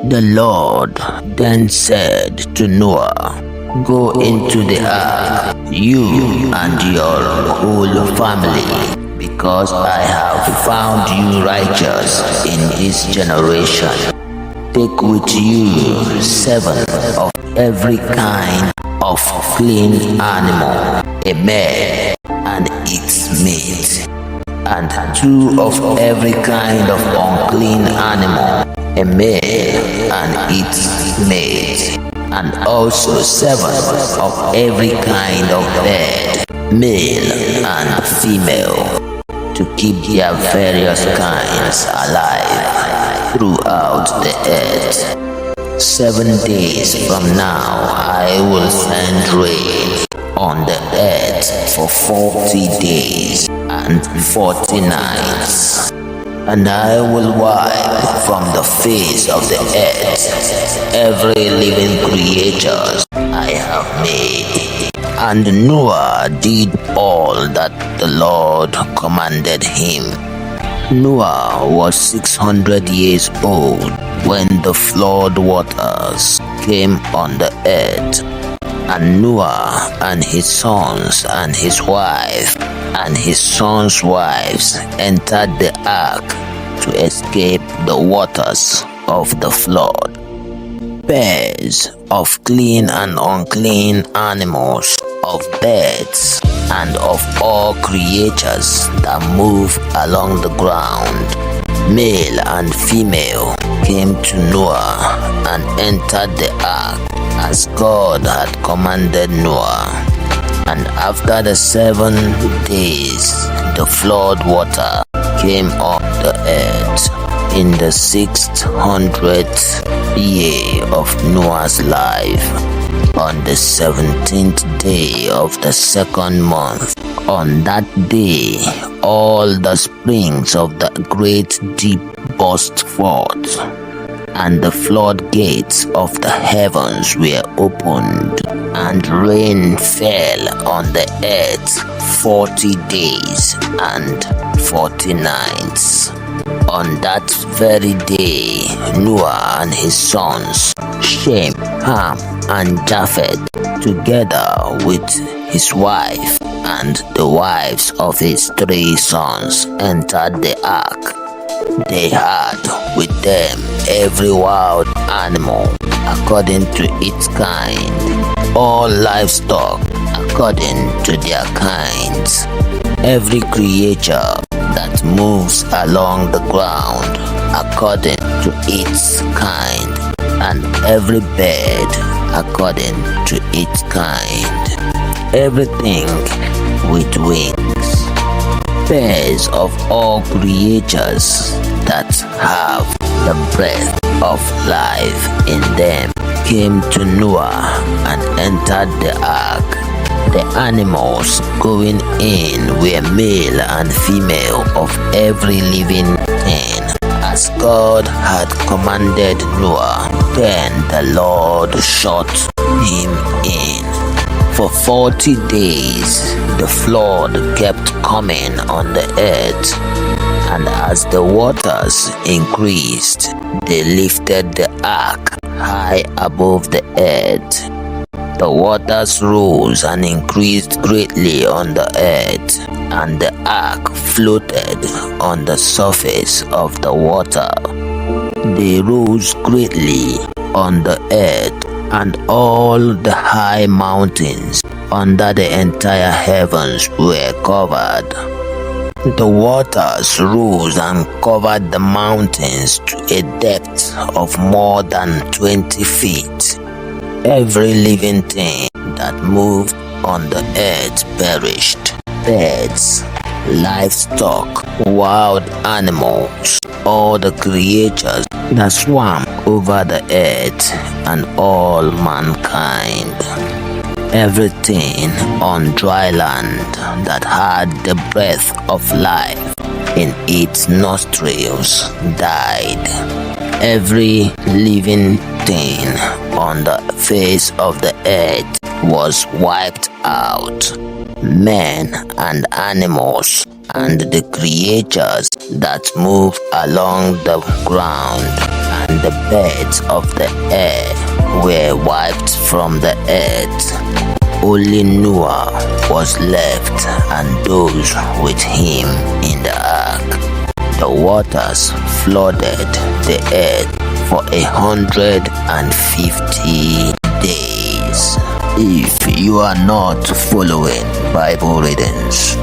The Lord then said to Noah, "Go into the ark, you and your whole family, because I have found you righteous in this generation. Take with you 7 of every kind of clean animal, a male and its mate, and 2 of every kind of unclean animal, a male and its mate, and also 7 of every kind of bird, male and female, to keep their various kinds alive throughout the earth. 7 days from now I will send rain on the earth for 40 days and 40 nights, and I will wipe from the face of the earth every living creature I have made." And Noah did all that the Lord commanded him. Noah was 600 years old when the flood waters came on the earth, and Noah and his sons and his wife and his sons' wives entered the ark to escape the waters of the flood. Pairs of clean and unclean animals, of birds, and of all creatures that move along the ground, male and female, came to Noah and entered the ark as God had commanded Noah. And after the 7 days, the flood water came on the earth in the 600th year of Noah's life. On the 17th day of the 2nd month, on that day, all the springs of the great deep burst forth, and the floodgates of the heavens were opened, and rain fell on the earth 40 days and 40 nights. On that very day, Noah and his sons, Shem, Ham, and Japheth, together with his wife and the wives of his 3 sons, entered the ark. They had with them every wild animal according to its kind, all livestock according to their kinds, every creature that moves along the ground according to its kind, and every bird according to its kind, everything with wings. Pairs of all creatures that have the breath of life in them came to Noah and entered the ark. The animals going in were male and female of every living thing, as God had commanded Noah. Then the Lord shut him in. For 40 days the flood kept coming on the earth, and as the waters increased, they lifted the ark high above the earth. The waters rose and increased greatly on the earth, and the ark floated on the surface of the water. They rose greatly on the earth, and all the high mountains under the entire heavens were covered. The waters rose and covered the mountains to a depth of more than 20 feet. Every living thing that moved on the earth perished. Birds, livestock, wild animals, all the creatures that swam over the earth, and all mankind. Everything on dry land that had the breath of life in its nostrils died. Every living thing on the face of the earth was wiped out. Men and animals and the creatures that move along the ground, and the birds of the air were wiped from the earth. Only Noah was left and those with him in the ark. The waters flooded the earth for 150 days. If you are not following Bible readings,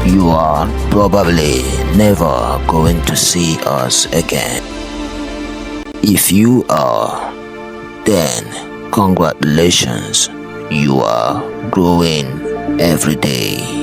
you are probably never going to see us again. If you are, then congratulations, you are growing every day.